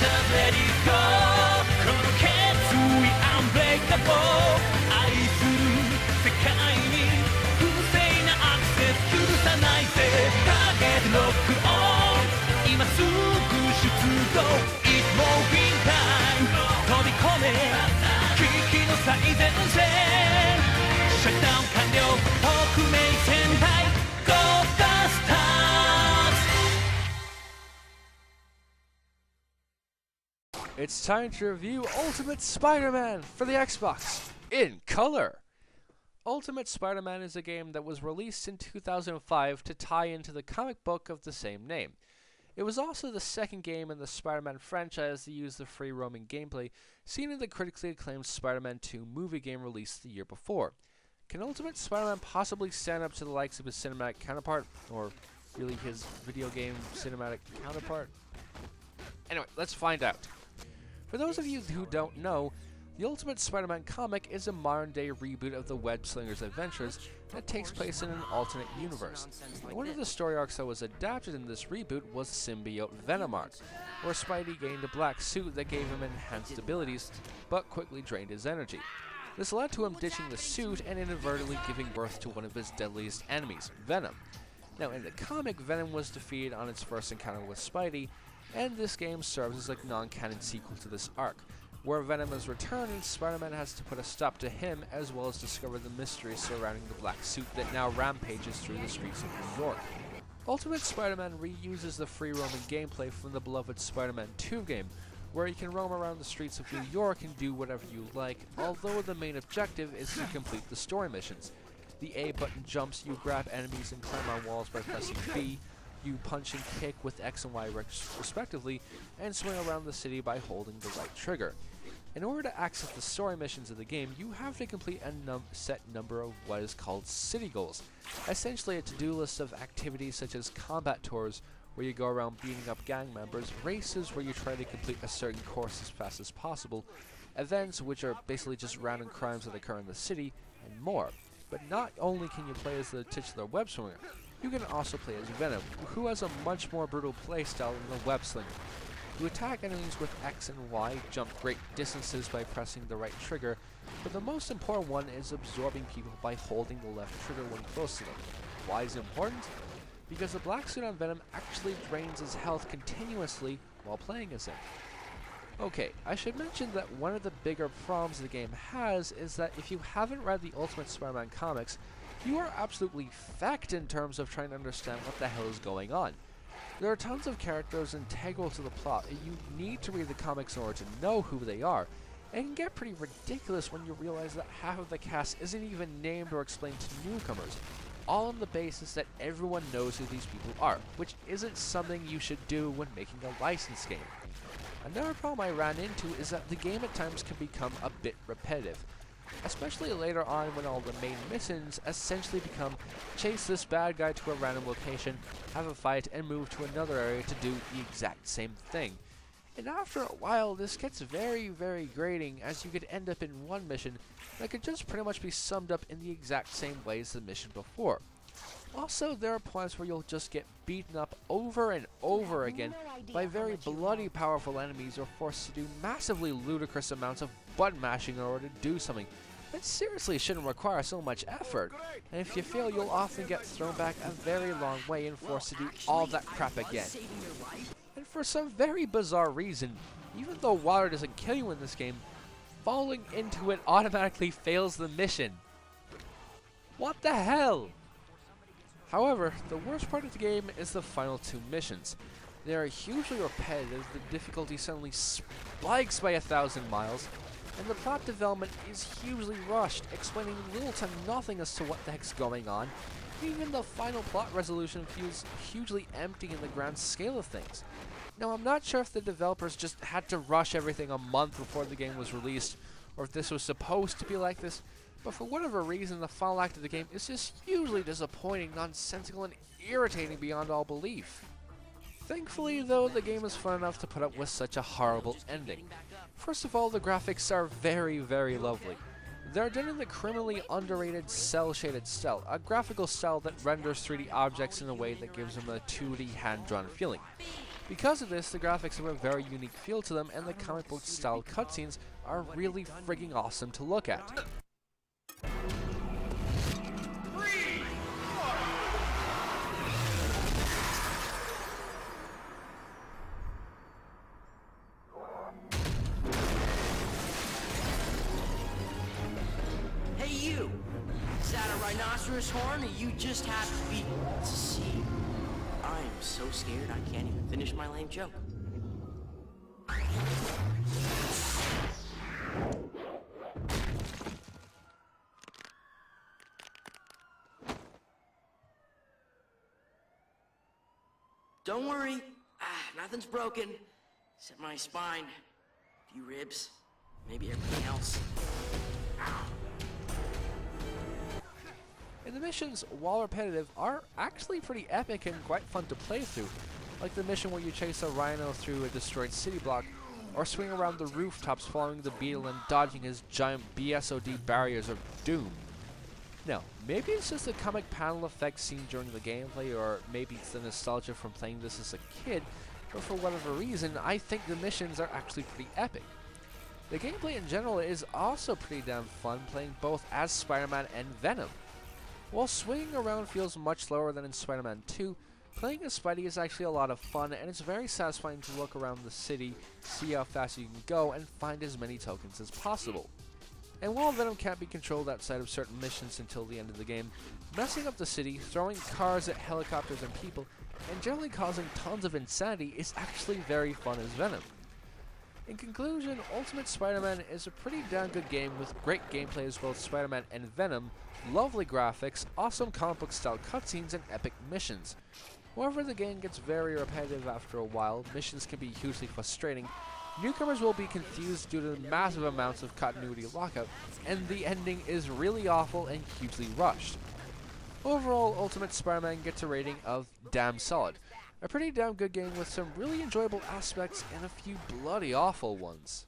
let it go この決意 unbreakable 愛する世界に不正なアクセス許さないぜターゲットロックオン今すぐ出動 It's moving time 飛び込め危機の最前線シャットダウン完了特命戦隊 Go the Stars It's time to review Ultimate Spider-Man for the Xbox in color. Ultimate Spider-Man is a game that was released in 2005 to tie into the comic book of the same name. It was also the second game in the Spider-Man franchise to use the free-roaming gameplay seen in the critically acclaimed Spider-Man 2 movie game released the year before. Can Ultimate Spider-Man possibly stand up to the likes of his cinematic counterpart, or really his video game cinematic counterpart? Anyway, let's find out. For those of you who don't know, the Ultimate Spider-Man comic is a modern-day reboot of the Web-Slinger's adventures that takes place in an alternate universe. One of the story arcs that was adapted in this reboot was Symbiote Venom arc, where Spidey gained a black suit that gave him enhanced abilities, but quickly drained his energy. This led to him ditching the suit and inadvertently giving birth to one of his deadliest enemies, Venom. Now, in the comic, Venom was defeated on its first encounter with Spidey, and this game serves as a non-canon sequel to this arc, where Venom is returned and Spider-Man has to put a stop to him as well as discover the mystery surrounding the black suit that now rampages through the streets of New York. Ultimate Spider-Man reuses the free-roaming gameplay from the beloved Spider-Man 2 game, where you can roam around the streets of New York and do whatever you like, although the main objective is to complete the story missions. The A button jumps, you grab enemies and climb on walls by pressing B, you punch and kick with X and Y respectively, and swing around the city by holding the right trigger. In order to access the story missions of the game, you have to complete a set number of what is called city goals, essentially a to-do list of activities such as combat tours, where you go around beating up gang members, races where you try to complete a certain course as fast as possible, events which are basically just random crimes that occur in the city, and more. But not only can you play as the titular web swinger, you can also play as Venom, who has a much more brutal playstyle than the web slinger. You attack enemies with X and Y, jump great distances by pressing the right trigger, but the most important one is absorbing people by holding the left trigger when close to them. Why is it important? Because the black suit on Venom actually drains his health continuously while playing as him. Okay, I should mention that one of the bigger problems the game has is that if you haven't read the Ultimate Spider-Man comics, you are absolutely fecked in terms of trying to understand what the hell is going on. There are tons of characters integral to the plot, and you need to read the comics in order to know who they are. It can get pretty ridiculous when you realize that half of the cast isn't even named or explained to newcomers, all on the basis that everyone knows who these people are, which isn't something you should do when making a licensed game. Another problem I ran into is that the game at times can become a bit repetitive, especially later on when all the main missions essentially become chase this bad guy to a random location, have a fight, and move to another area to do the exact same thing. And after a while, this gets very, very grating, as you could end up in one mission that could just pretty much be summed up in the exact same way as the mission before. Also, there are points where you'll just get beaten up over and over again by very bloody powerful enemies, or forced to do massively ludicrous amounts of button mashing in order to do something that seriously shouldn't require so much effort, and if you fail, you'll often get thrown back a very long way and forced to do all that crap again. And for some very bizarre reason, even though water doesn't kill you in this game, falling into it automatically fails the mission. What the hell? However, the worst part of the game is the final two missions. They are hugely repetitive, the difficulty suddenly spikes by 1,000 miles, and the plot development is hugely rushed, explaining little to nothing as to what the heck's going on. Even the final plot resolution feels hugely empty in the grand scale of things. Now, I'm not sure if the developers just had to rush everything a month before the game was released, or if this was supposed to be like this, but for whatever reason, the final act of the game is just hugely disappointing, nonsensical, and irritating beyond all belief. Thankfully, though, the game is fun enough to put up with such a horrible ending. First of all, the graphics are very, very lovely. They're done in the criminally underrated cel-shaded style, a graphical style that renders 3D objects in a way that gives them a 2D hand-drawn feeling. Because of this, the graphics have a very unique feel to them, and the comic book style cutscenes are really frigging awesome to look at. Hey you! Is that a rhinoceros horn, or you just have to be... See, I'm so scared I can't even finish my lame joke. Don't worry, nothing's broken, except my spine, a few ribs, maybe everything else. And the missions, while repetitive, are actually pretty epic and quite fun to play through, like the mission where you chase a rhino through a destroyed city block, or swing around the rooftops following the beetle and dodging his giant BSOD barriers of doom. Now, maybe it's just the comic panel effect seen during the gameplay, or maybe it's the nostalgia from playing this as a kid, but for whatever reason, I think the missions are actually pretty epic. The gameplay in general is also pretty damn fun, playing both as Spider-Man and Venom. While swinging around feels much slower than in Spider-Man 2, playing as Spidey is actually a lot of fun, and it's very satisfying to look around the city, see how fast you can go, and find as many tokens as possible. And while Venom can't be controlled outside of certain missions until the end of the game, messing up the city, throwing cars at helicopters and people, and generally causing tons of insanity is actually very fun as Venom. In conclusion, Ultimate Spider-Man is a pretty damn good game with great gameplay as both Spider-Man and Venom, lovely graphics, awesome comic book style cutscenes, and epic missions. However, the game gets very repetitive after a while, missions can be hugely frustrating, newcomers will be confused due to the massive amounts of continuity lockout, and the ending is really awful and hugely rushed. Overall, Ultimate Spider-Man gets a rating of damn solid. A pretty damn good game with some really enjoyable aspects and a few bloody awful ones.